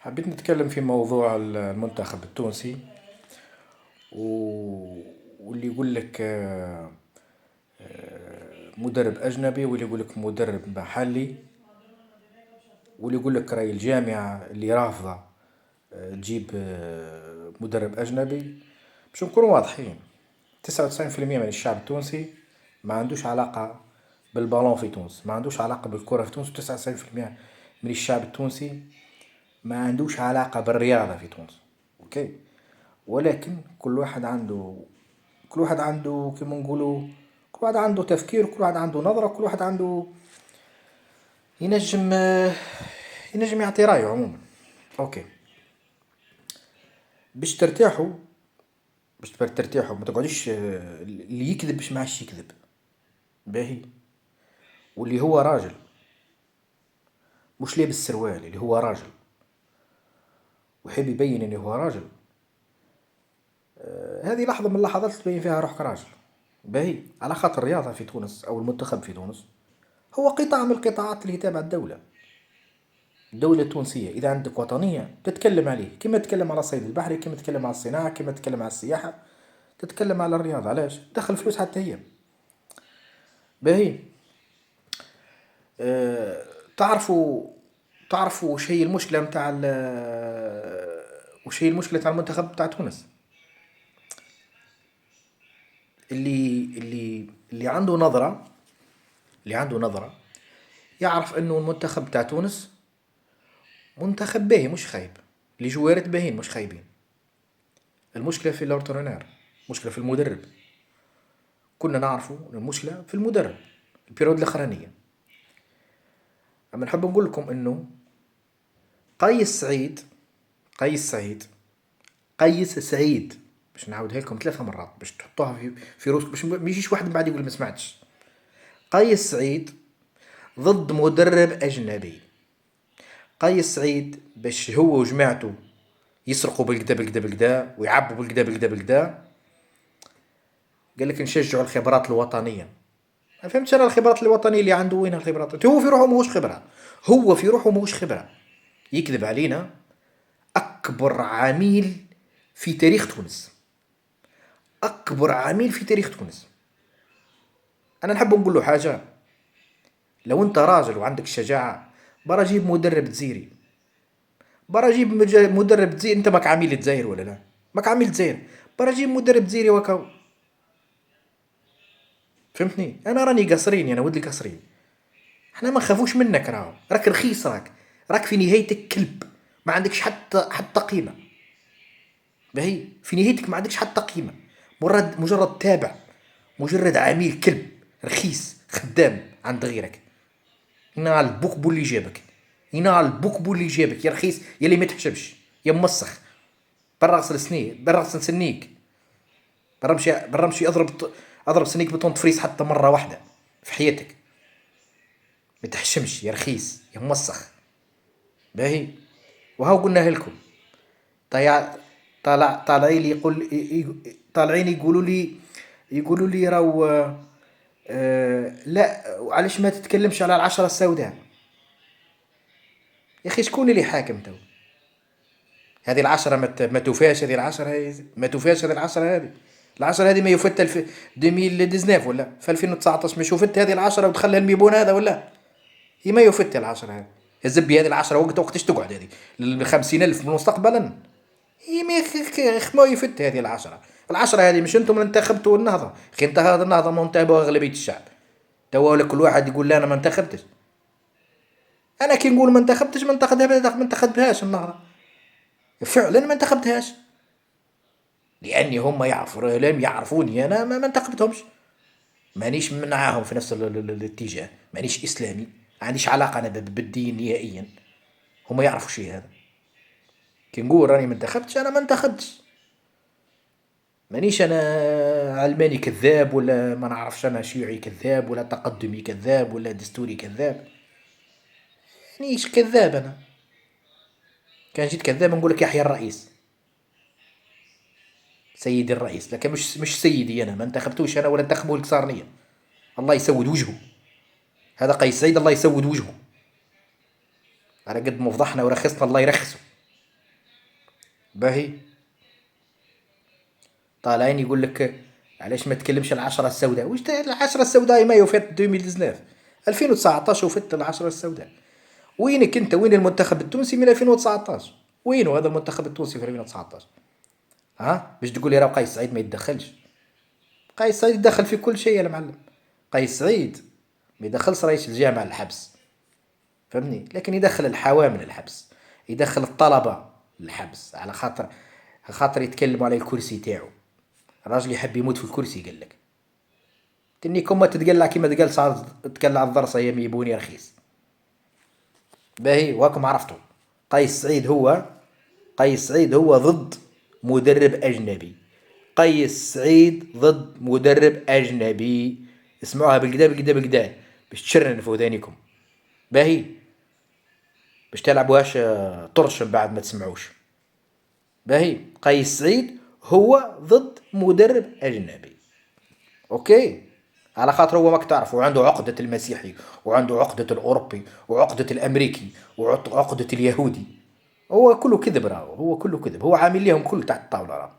حبيت نتكلم في موضوع المنتخب التونسي واللي يقول لك مدرب أجنبي، واللي يقول لك مدرب محلي، واللي يقول لك رأي الجامعة اللي رافضة تجيب مدرب أجنبي. باش نكونوا واضحين، 99% من الشعب التونسي ما عندوش علاقة بالبالون في تونس، ما عندوش علاقة بالكرة في تونس. 99% من الشعب التونسي ما عندوش علاقة بالرياضة في تونس. اوكي، ولكن كل واحد عنده كما نقولوا، كل واحد عنده تفكير، كل واحد عنده نظرة، كل واحد عنده ينجم ينجم يعطي رأيه عموما. اوكي، باش ترتاحوا، ما تقعدوش اللي يكذب باش ما عادش يكذب. باهي، واللي هو راجل مش لابس سروال، اللي هو راجل ويحب يبين انه هو راجل، هذه لحظة من اللحظات اللي تبين فيها روحك راجل. باهي، على خاطر الرياضة في تونس أو المنتخب في تونس هو قطاع من القطاعات اللي تابعة الدولة التونسية. إذا عندك وطنية تتكلم عليه، كما تتكلم على الصيد البحري، كما تتكلم على الصناعة، كما تتكلم على السياحة، تتكلم على الرياضة. علاش؟ تدخل فلوس حتى هي. باهي، أه تعرفوا تعرفوا وش هي المشكلة متاع وش هي المشكلة تاع المنتخب تاع تونس؟ اللي عنده نظرة، يعرف انه المنتخب تاع تونس منتخب باهي مش خايب، اللي جوارت باهين مش خايبين. المشكلة في الأورتونير، المشكلة في المدرب. كنا نعرفوا إن المشكلة في المدرب البيريود الأخرانية. أما نحب نقول لكم إنه قيس سعيد قيس سعيد قيس سعيد، باش نعاودها لكم 3 مرات باش تحطوها في روسك، باش ما يجيش واحد من بعد يقول ما سمعتش. قيس سعيد ضد مدرب أجنبي. قيس سعيد باش هو وجماعته يسرقوا بالكدا بالكدا بالكدا ويعبوا بالكدا بالكدا بالكدا، قال لك نشجعوا الخبرات الوطنيه. ما فهمتش انا الخبرات الوطنيه اللي عنده، وين الخبرات؟ هو في روحه ماهوش خبره، يكذب علينا. اكبر عميل في تاريخ تونس، اكبر عميل في تاريخ تونس. انا نحب نقول له حاجه، لو انت راجل وعندك الشجاعه برا جيب مدرب جزيري، مدرب جزيري. انت ماك عميل الجزائر ولا لا؟ ماك عميل الجزائر، برا جيب مدرب جزيري وكاو. فهمتني؟ انا راني قصريني، انا ولدي قصرين. احنا ما نخافوش منك، راك رخيص، راك في نهايتك كلب، ما عندكش حتى قيمه. باهي، في نهايتك ما عندكش حتى قيمه، مجرد تابع، مجرد عميل كلب رخيص خدام عند غيرك. ينال البوكبو اللي جابك، يا رخيص، يا اللي ما تحسبش، يا موسخ. برا غسل سنيه، برا غسل سنيك، برا مشي اضرب سنيك بطون فريس حتى مره واحده في حياتك. ما تحشمش يا رخيص يا موسخ. باهي، وهاو قلناها لكم. طيع طالعين لي طالعين يقولوا لي راهو لا، وعلاش ما تتكلمش على العشرة السوداء؟ يا اخي شكون اللي حاكم تو؟ هذه العشرة ما توفاش، هذه العشرة ما توفاش، هذه العشرة هذه، العشرة هذه ما يفتل في 2019 ولا في 2019، مش يفت هذه العشرة ودخلها الميبون هذا ولا؟ هي ما يفت العشرة هذه. الزبي هذه العشرة وقتش تقعد هذه؟ 50,000 مستقبلا. هي ما يفت هذه العشرة هذه مش انتم اللي انتخبتوا النهضة؟ اخي انتخبت النهضة، ما انتخبوا اغلبية الشعب. توا كل واحد يقول لا انا ما انتخبتش. انا كي نقول ما انتخبتش، ما انتخبتهاش النهضة، فعلا ما انتخبتهاش، لاني هم يعرفوا، لم يعرفوني انا ما انتخبتهمش. مانيش معاهم في نفس الاتجاه، مانيش اسلامي، ما عنديش علاقة انا بالدين نهائيا. هم يعرفوا شيء هذا. كي نقول راني ما انتخبتش، انا ما انتخبتش. مانيش انا علماني كذاب، ولا ما نعرفش انا شيوعي كذاب، ولا تقدمي كذاب، ولا دستوري كذاب. مانيش كذاب انا. كان جيت كذاب نقول لك يحيى الرئيس، سيدي الرئيس، لكن مش سيدي. انا ما انتخبتوش انا، ولا انتخبوه الكسارنيه. الله يسود وجهه، هذا قيس سعيد الله يسود وجهه. على قد ما فضحنا ورخصنا الله يرخصه. باهي. طالعين يقول لك علاش ما تكلمش العشرة السوداء؟ واش العشرة السوداء ما يفات 2019؟ 2019 وفات العشرة السوداء. وينك انت؟ وين المنتخب التونسي من 2019؟ وينه هذا المنتخب التونسي في 2019؟ ها باش تقول لي راه قيس سعيد ما يتدخلش؟ قيس سعيد يدخل في كل شيء يا المعلم. قيس سعيد ما يدخلش رئيس الجامعة الحبس، فهمني، لكن يدخل الحوامل الحبس، يدخل الطلبة الحبس، على خاطر يتكلموا على الكرسي تاعو. الراجل يحب يموت في الكرسي قال لك. تني كما تتقلع كيما تقلع الضرسة يا ميبوني رخيص. باهي واكم عرفتوا. قيس سعيد هو قيس سعيد هو ضد مدرب أجنبي. قيس سعيد ضد مدرب أجنبي. اسمعوها بالكدا بالكدا بالكدا باش تشرن في ودانكم. باهي باش تلعبوهاش طرش من بعد ما تسمعوش. باهي قيس سعيد هو ضد مدرب أجنبي. أوكي. على خاطر هو ماك تعرف وعنده عقدة المسيحي وعنده عقدة الأوروبي وعقدة الأمريكي وعقدة اليهودي. هو كله كذب راهو، هو كله كذب، هو عامل ليهم كل تحت الطاولة راهو.